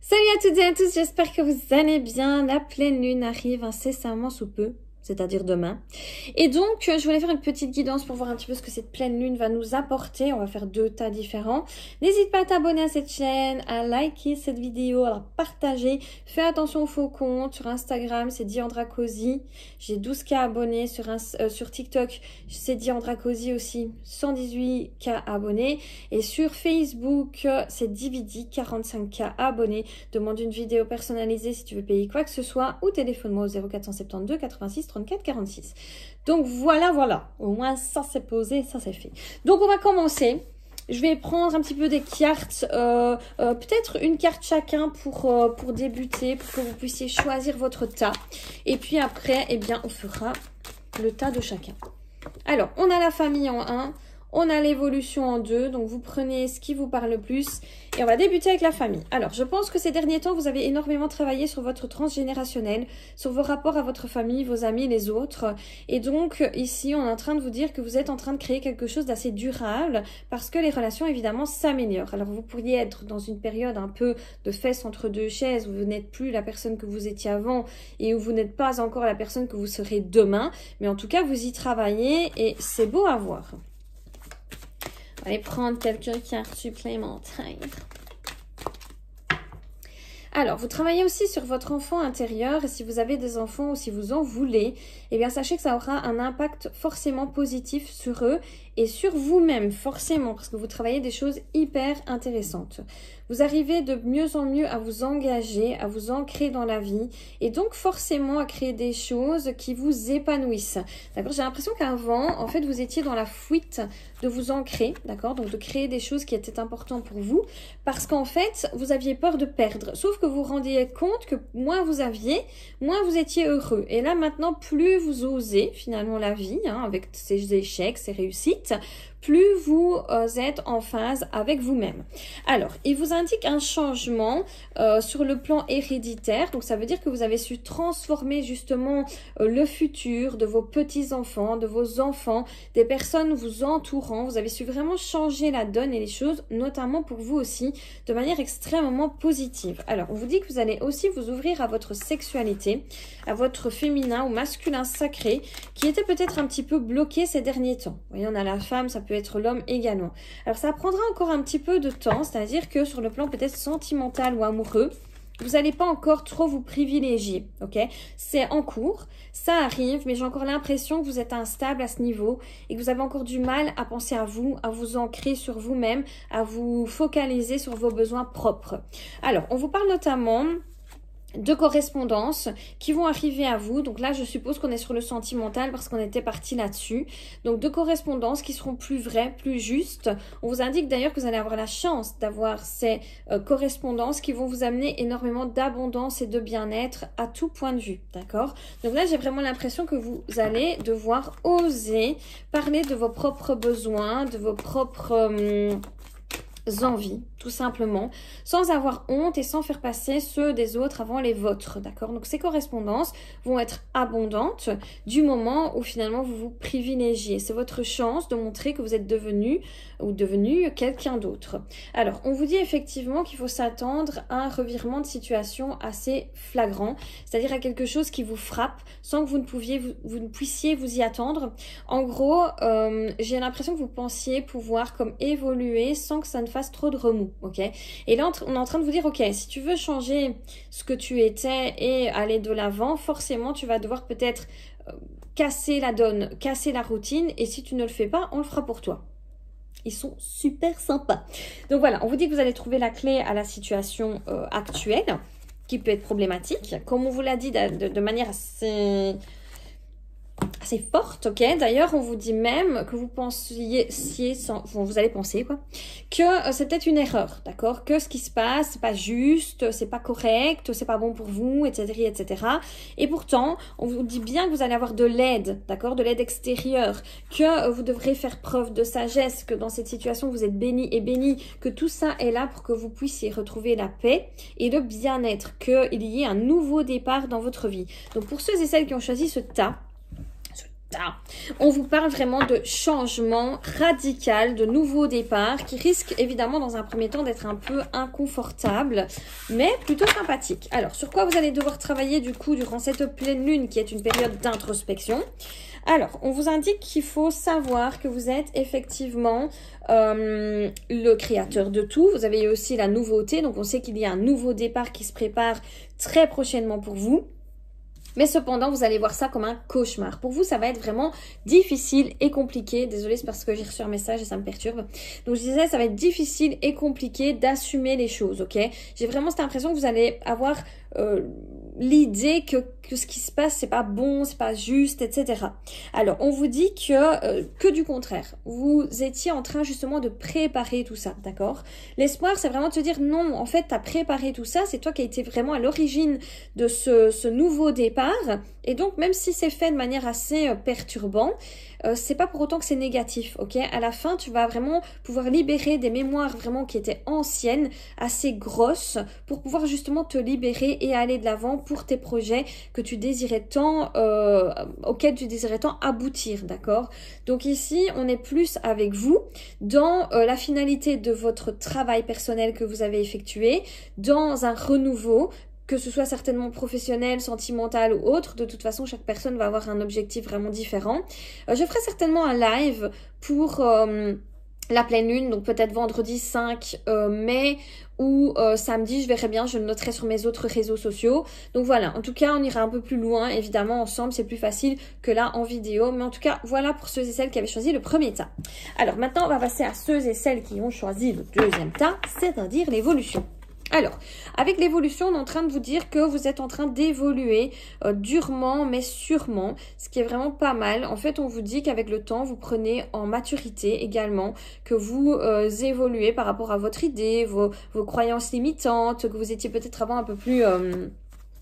Salut à toutes et à tous, j'espère que vous allez bien. La pleine lune arrive incessamment sous peu, c'est-à-dire demain. Et donc, je voulais faire une petite guidance pour voir un petit peu ce que cette pleine lune va nous apporter. On va faire deux tas différents. N'hésite pas à t'abonner à cette chaîne, à liker cette vidéo, à partager. Fais attention aux faux comptes. Sur Instagram, c'est Diandra Cozy. J'ai 12K abonnés. Sur TikTok, c'est Diandra Cozy aussi. 118K abonnés. Et sur Facebook, c'est Dividi, 45K abonnés. Demande une vidéo personnalisée si tu veux payer quoi que ce soit. Ou téléphone-moi au 0472 86 34 46. Donc voilà. Au moins ça c'est posé, ça c'est fait. Donc on va commencer. Je vais prendre un petit peu des cartes, peut-être une carte chacun pour débuter, pour que vous puissiez choisir votre tas. Et puis après, eh bien, on fera le tas de chacun. Alors, on a la famille en 1, on a l'évolution en 2, donc vous prenez ce qui vous parle le plus. Et on va débuter avec la famille. Alors, je pense que ces derniers temps, vous avez énormément travaillé sur votre transgénérationnel, sur vos rapports à votre famille, vos amis, les autres. Et donc, ici, on est en train de vous dire que vous êtes en train de créer quelque chose d'assez durable parce que les relations, évidemment, s'améliorent. Alors, vous pourriez être dans une période un peu de fesses entre deux chaises où vous n'êtes plus la personne que vous étiez avant et où vous n'êtes pas encore la personne que vous serez demain. Mais en tout cas, vous y travaillez et c'est beau à voir. On va aller prendre quelques cartes supplémentaires. Alors, vous travaillez aussi sur votre enfant intérieur et si vous avez des enfants ou si vous en voulez, eh bien, sachez que ça aura un impact forcément positif sur eux et sur vous-même, forcément, parce que vous travaillez des choses hyper intéressantes. Vous arrivez de mieux en mieux à vous engager, à vous ancrer dans la vie et donc forcément à créer des choses qui vous épanouissent. D'accord? J'ai l'impression qu'avant, en fait, vous étiez dans la fuite de vous ancrer, d'accord? Donc de créer des choses qui étaient importantes pour vous parce qu'en fait, vous aviez peur de perdre. Sauf que vous vous rendiez compte que moins vous aviez, moins vous étiez heureux. Et là, maintenant, plus vous osez finalement la vie, avec ses échecs, ses réussites, plus vous êtes en phase avec vous-même. Alors, il vous indique un changement sur le plan héréditaire. Donc, ça veut dire que vous avez su transformer justement le futur de vos petits-enfants, de vos enfants, des personnes vous entourant. Vous avez su vraiment changer la donne et les choses, notamment pour vous aussi, de manière extrêmement positive. Alors, on vous dit que vous allez aussi vous ouvrir à votre sexualité, à votre féminin ou masculin sacré, qui était peut-être un petit peu bloqué ces derniers temps. Vous voyez, on a la femme, ça peut être l'homme également. Alors, ça prendra encore un petit peu de temps, c'est-à-dire que sur le plan peut-être sentimental ou amoureux, vous n'allez pas encore trop vous privilégier, ok? C'est en cours, ça arrive, mais j'ai encore l'impression que vous êtes instable à ce niveau et que vous avez encore du mal à penser à vous ancrer sur vous-même, à vous focaliser sur vos besoins propres. Alors, on vous parle notamment de correspondances qui vont arriver à vous. Donc là, je suppose qu'on est sur le sentimental parce qu'on était parti là-dessus. Donc, de correspondances qui seront plus vraies, plus justes. On vous indique d'ailleurs que vous allez avoir la chance d'avoir ces correspondances qui vont vous amener énormément d'abondance et de bien-être à tout point de vue. D'accord? Donc là, j'ai vraiment l'impression que vous allez devoir oser parler de vos propres besoins, de vos propres envies, tout simplement, sans avoir honte et sans faire passer ceux des autres avant les vôtres, d'accord? Donc, ces correspondances vont être abondantes du moment où finalement vous vous privilégiez. C'est votre chance de montrer que vous êtes devenu ou devenu quelqu'un d'autre. Alors, on vous dit effectivement qu'il faut s'attendre à un revirement de situation assez flagrant, c'est-à-dire à quelque chose qui vous frappe sans que vous ne puissiez vous y attendre. En gros, j'ai l'impression que vous pensiez pouvoir comme évoluer sans que ça ne fasse trop de remous. Ok, et là on est en train de vous dire, ok, si tu veux changer ce que tu étais et aller de l'avant, forcément tu vas devoir peut-être casser la donne, casser la routine, et si tu ne le fais pas, on le fera pour toi. Ils sont super sympas. Donc voilà, on vous dit que vous allez trouver la clé à la situation actuelle, qui peut être problématique, comme on vous l'a dit de manière assez forte, ok? D'ailleurs, on vous dit même que vous pensiez, vous allez penser, quoi, que c'est peut-être une erreur, d'accord? Que ce qui se passe, c'est pas juste, c'est pas correct, c'est pas bon pour vous, etc., etc. Et pourtant, on vous dit bien que vous allez avoir de l'aide, d'accord? De l'aide extérieure, que vous devrez faire preuve de sagesse, que dans cette situation, vous êtes béni et béni, que tout ça est là pour que vous puissiez retrouver la paix et le bien-être, qu'il y ait un nouveau départ dans votre vie. Donc, pour ceux et celles qui ont choisi ce tas, On vous parle vraiment de changement radical, de nouveau départ qui risque évidemment dans un premier temps d'être un peu inconfortable, mais plutôt sympathique. Alors, sur quoi vous allez devoir travailler du coup durant cette pleine lune qui est une période d'introspection? Alors, on vous indique qu'il faut savoir que vous êtes effectivement le créateur de tout. Vous avez aussi la nouveauté, donc on sait qu'il y a un nouveau départ qui se prépare très prochainement pour vous. Mais cependant, vous allez voir ça comme un cauchemar. Pour vous, ça va être vraiment difficile et compliqué. Désolée, c'est parce que j'ai reçu un message et ça me perturbe. Donc, je disais, ça va être difficile et compliqué d'assumer les choses, ok? J'ai vraiment cette impression que vous allez avoir l'idée que ce qui se passe, c'est pas bon, c'est pas juste, etc. Alors, on vous dit que du contraire. Vous étiez en train justement de préparer tout ça, d'accord? L'espoir, c'est vraiment de se dire non, en fait, tu as préparé tout ça, c'est toi qui as été vraiment à l'origine de ce nouveau départ. Et donc, même si c'est fait de manière assez perturbante, c'est pas pour autant que c'est négatif, ok? À la fin, tu vas vraiment pouvoir libérer des mémoires vraiment qui étaient anciennes, assez grosses, pour pouvoir justement te libérer et aller de l'avant pour tes projets que tu désirais tant, auxquels tu désirais tant aboutir, d'accord? Donc ici, on est plus avec vous dans la finalité de votre travail personnel que vous avez effectué, dans un renouveau, que ce soit certainement professionnel, sentimental ou autre. De toute façon, chaque personne va avoir un objectif vraiment différent. Je ferai certainement un live pour la pleine lune, donc peut-être vendredi 5 mai ou samedi, je verrai bien, je le noterai sur mes autres réseaux sociaux. Donc voilà, en tout cas, on ira un peu plus loin, évidemment, ensemble, c'est plus facile que là en vidéo. Mais en tout cas, voilà pour ceux et celles qui avaient choisi le premier tas. Alors maintenant, on va passer à ceux et celles qui ont choisi le deuxième tas, c'est-à-dire l'évolution. Alors, avec l'évolution, on est en train de vous dire que vous êtes en train d'évoluer durement mais sûrement, ce qui est vraiment pas mal. En fait, on vous dit qu'avec le temps, vous prenez en maturité également, que vous évoluez par rapport à votre idée, vos croyances limitantes, que vous étiez peut-être avant un peu plus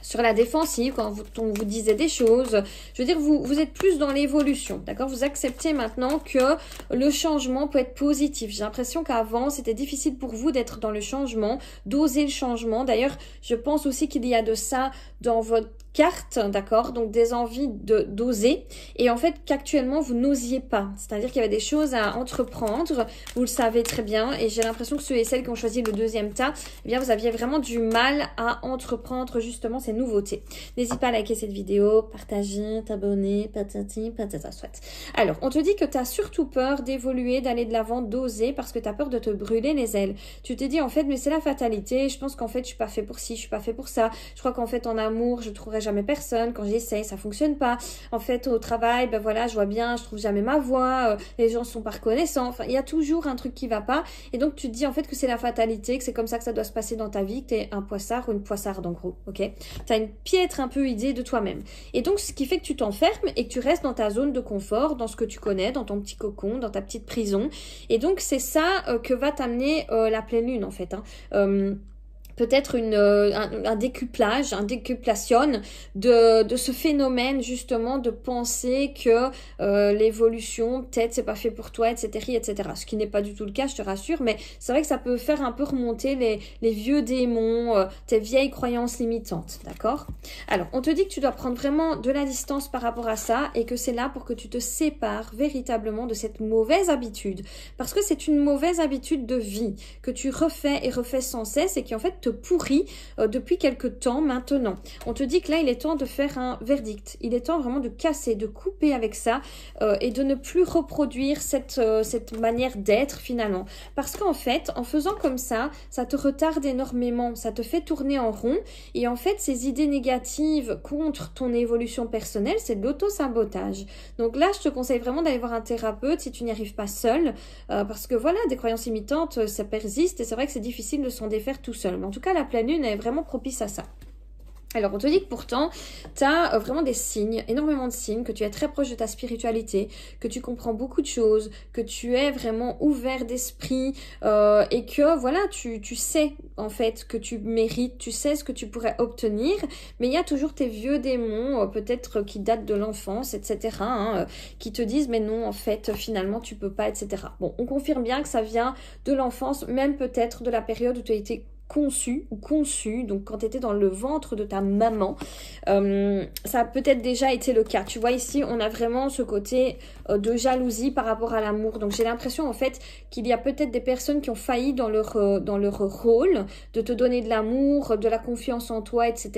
sur la défensive, quand on vous disait des choses. Je veux dire, vous êtes plus dans l'évolution, d'accord? Vous acceptez maintenant que le changement peut être positif. J'ai l'impression qu'avant, c'était difficile pour vous d'être dans le changement, d'oser le changement. D'ailleurs, je pense aussi qu'il y a de ça dans votre carte, d'accord? Donc des envies d'oser, et en fait qu'actuellement vous n'osiez pas, c'est-à-dire qu'il y avait des choses à entreprendre, vous le savez très bien, et j'ai l'impression que ceux et celles qui ont choisi le deuxième tas, eh bien vous aviez vraiment du mal à entreprendre justement ces nouveautés. N'hésite pas à liker cette vidéo, partager, t'abonner, patati, patata, soit. Alors, on te dit que tu as surtout peur d'évoluer, d'aller de l'avant, d'oser, parce que tu as peur de te brûler les ailes. Tu te dis en fait, mais c'est la fatalité, je pense qu'en fait je suis pas fait pour ci, je suis pas fait pour ça, je crois qu'en fait en amour je trouverai jamais personne, quand j'essaye ça fonctionne pas, en fait au travail ben voilà je vois bien, je trouve jamais ma voie, les gens sont pas reconnaissants, enfin il y a toujours un truc qui va pas, et donc tu te dis en fait que c'est la fatalité, que c'est comme ça que ça doit se passer dans ta vie, que t'es un poissard ou une poissarde en gros, ok? T'as une piètre un peu idée de toi-même, et donc ce qui fait que tu t'enfermes et que tu restes dans ta zone de confort, dans ce que tu connais, dans ton petit cocon, dans ta petite prison, et donc c'est ça que va t'amener la pleine lune en fait, hein. Peut-être un décuplage, un décuplation de ce phénomène justement de penser que l'évolution, peut-être c'est pas fait pour toi, etc., etc. Ce qui n'est pas du tout le cas, je te rassure, mais c'est vrai que ça peut faire un peu remonter les vieux démons, tes vieilles croyances limitantes, d'accord? Alors, on te dit que tu dois prendre vraiment de la distance par rapport à ça et que c'est là pour que tu te sépares véritablement de cette mauvaise habitude. Parce que c'est une mauvaise habitude de vie que tu refais et refais sans cesse et qui en fait te pourrit depuis quelque temps maintenant. On te dit que là, il est temps de faire un verdict. Il est temps vraiment de casser, de couper avec ça et de ne plus reproduire cette manière d'être finalement. Parce qu'en fait, en faisant comme ça te retarde énormément, ça te fait tourner en rond et en fait, ces idées négatives contre ton évolution personnelle, c'est de l'auto-sabotage. Donc là, je te conseille vraiment d'aller voir un thérapeute si tu n'y arrives pas seul parce que voilà, des croyances limitantes, ça persiste et c'est vrai que c'est difficile de s'en défaire tout seul. Mais en tout cas, la pleine lune est vraiment propice à ça. Alors, on te dit que pourtant, tu as vraiment des signes, énormément de signes, que tu es très proche de ta spiritualité, que tu comprends beaucoup de choses, que tu es vraiment ouvert d'esprit et que, voilà, tu sais, en fait, que tu mérites, tu sais ce que tu pourrais obtenir, mais il y a toujours tes vieux démons, peut-être qui datent de l'enfance, etc., hein, qui te disent, mais non, en fait, finalement, tu peux pas, etc. Bon, on confirme bien que ça vient de l'enfance, même peut-être de la période où tu as été conçu ou conçu, donc quand tu étais dans le ventre de ta maman, ça a peut-être déjà été le cas. Tu vois, ici, on a vraiment ce côté de jalousie par rapport à l'amour. Donc, j'ai l'impression, en fait, qu'il y a peut-être des personnes qui ont failli dans leur rôle de te donner de l'amour, de la confiance en toi, etc.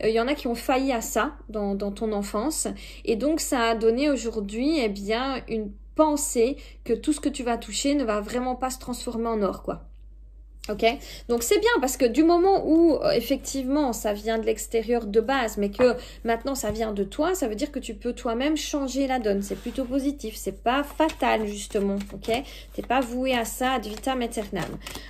Il y en a qui ont failli à ça dans ton enfance. Et donc, ça a donné aujourd'hui, eh bien, une pensée que tout ce que tu vas toucher ne va vraiment pas se transformer en or, quoi. Ok, donc c'est bien parce que du moment où effectivement ça vient de l'extérieur de base, mais que maintenant ça vient de toi, ça veut dire que tu peux toi-même changer la donne. C'est plutôt positif, c'est pas fatal justement. Ok, t'es pas voué à ça ad vitam aeternam.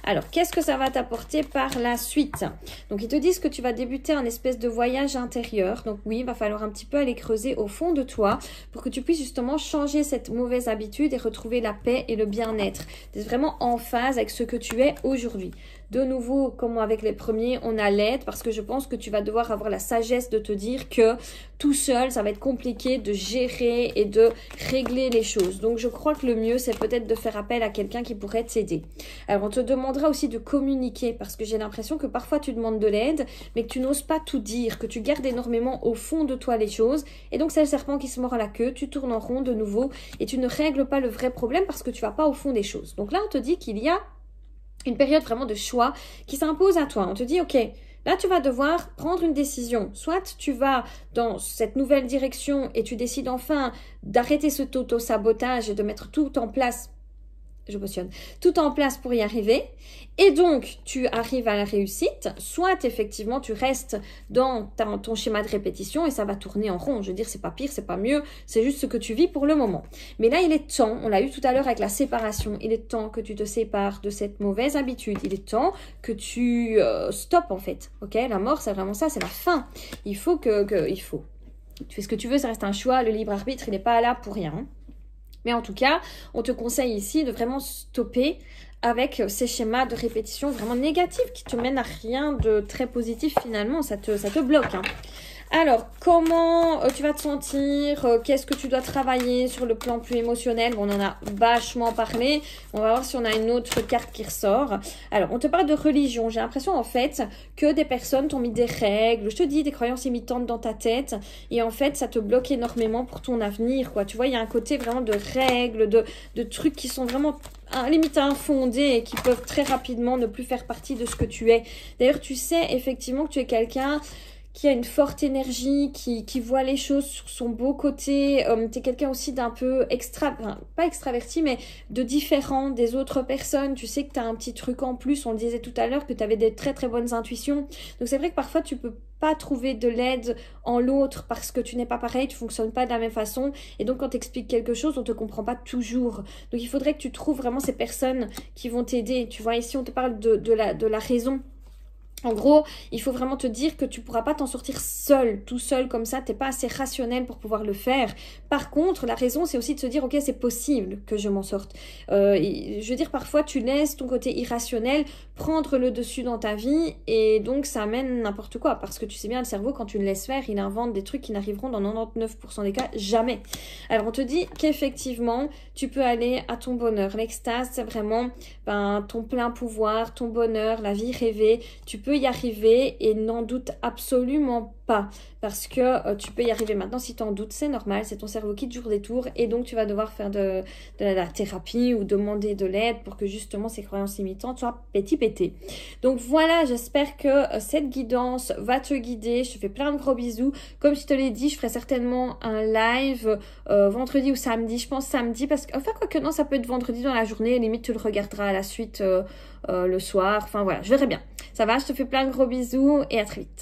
Alors qu'est-ce que ça va t'apporter par la suite? Donc ils te disent que tu vas débuter un espèce de voyage intérieur. Donc oui, il va falloir un petit peu aller creuser au fond de toi pour que tu puisses justement changer cette mauvaise habitude et retrouver la paix et le bien-être. D'être vraiment en phase avec ce que tu es aujourd'hui. De nouveau, comme avec les premiers, on a l'aide parce que je pense que tu vas devoir avoir la sagesse de te dire que tout seul, ça va être compliqué de gérer et de régler les choses. Donc, je crois que le mieux, c'est peut-être de faire appel à quelqu'un qui pourrait t'aider. Alors, on te demandera aussi de communiquer parce que j'ai l'impression que parfois, tu demandes de l'aide, mais que tu n'oses pas tout dire, que tu gardes énormément au fond de toi les choses. Et donc, c'est le serpent qui se mord la queue, tu tournes en rond de nouveau et tu ne règles pas le vrai problème parce que tu vas pas au fond des choses. Donc là, on te dit qu'il y a une période vraiment de choix qui s'impose à toi. On te dit, ok, là tu vas devoir prendre une décision. Soit tu vas dans cette nouvelle direction et tu décides enfin d'arrêter ce auto-sabotage et de mettre tout en place. Je mentionne tout en place pour y arriver et donc tu arrives à la réussite, soit effectivement tu restes dans ton schéma de répétition et ça va tourner en rond. Je veux dire, c'est pas pire, c'est pas mieux, c'est juste ce que tu vis pour le moment. Mais là, il est temps, on l'a eu tout à l'heure avec la séparation, il est temps que tu te sépares de cette mauvaise habitude, il est temps que tu stoppes en fait, ok? La mort, c'est vraiment ça, c'est la fin. Il faut tu fais ce que tu veux, ça reste un choix, le libre arbitre, il n'est pas là pour rien. Mais en tout cas, on te conseille ici de vraiment stopper avec ces schémas de répétition vraiment négatifs qui te mènent à rien de très positif finalement. Ça te bloque, hein. Alors, comment tu vas te sentir? Qu'est-ce que tu dois travailler sur le plan plus émotionnel? Bon, on en a vachement parlé. On va voir si on a une autre carte qui ressort. Alors, on te parle de religion. J'ai l'impression, en fait, que des personnes t'ont mis des règles. Je te dis, des croyances imitantes dans ta tête. Et en fait, ça te bloque énormément pour ton avenir, quoi. Tu vois, il y a un côté vraiment de règles, de trucs qui sont vraiment limite infondés et qui peuvent très rapidement ne plus faire partie de ce que tu es. D'ailleurs, tu sais effectivement que tu es quelqu'un qui a une forte énergie, qui voit les choses sur son beau côté. Tu es quelqu'un aussi d'un peu pas extraverti, mais de différent des autres personnes. Tu sais que tu as un petit truc en plus. On le disait tout à l'heure que tu avais des très très bonnes intuitions. Donc c'est vrai que parfois tu peux pas trouver de l'aide en l'autre parce que tu n'es pas pareil, tu fonctionnes pas de la même façon. Et donc quand tu expliques quelque chose, on te comprend pas toujours. Donc il faudrait que tu trouves vraiment ces personnes qui vont t'aider. Tu vois, ici on te parle de la raison. En gros, il faut vraiment te dire que tu pourras pas t'en sortir seul, tout seul comme ça, t'es pas assez rationnel pour pouvoir le faire. Par contre, la raison, c'est aussi de se dire, ok, c'est possible que je m'en sorte. Je veux dire, parfois, tu laisses ton côté irrationnel prendre le dessus dans ta vie et donc ça amène n'importe quoi. Parce que tu sais bien, le cerveau, quand tu le laisses faire, il invente des trucs qui n'arriveront dans 99% des cas jamais. Alors, on te dit qu'effectivement, tu peux aller à ton bonheur. L'extase, c'est vraiment ton plein pouvoir, ton bonheur, la vie rêvée. Tu peux y arriver et n'en doute absolument pas parce que tu peux y arriver. Maintenant, si tu en doutes, c'est normal, c'est ton cerveau qui te joue des tours et donc tu vas devoir faire de la thérapie ou demander de l'aide pour que justement ces croyances limitantes soient pétées. Donc voilà, j'espère que cette guidance va te guider. Je te fais plein de gros bisous. Comme je te l'ai dit, je ferai certainement un live vendredi ou samedi. Je pense samedi parce que, enfin quoi que non, ça peut être vendredi dans la journée. Limite, tu le regarderas à la suite le soir. Enfin voilà, je verrai bien. Ça va, je te fais plein de gros bisous et à très vite.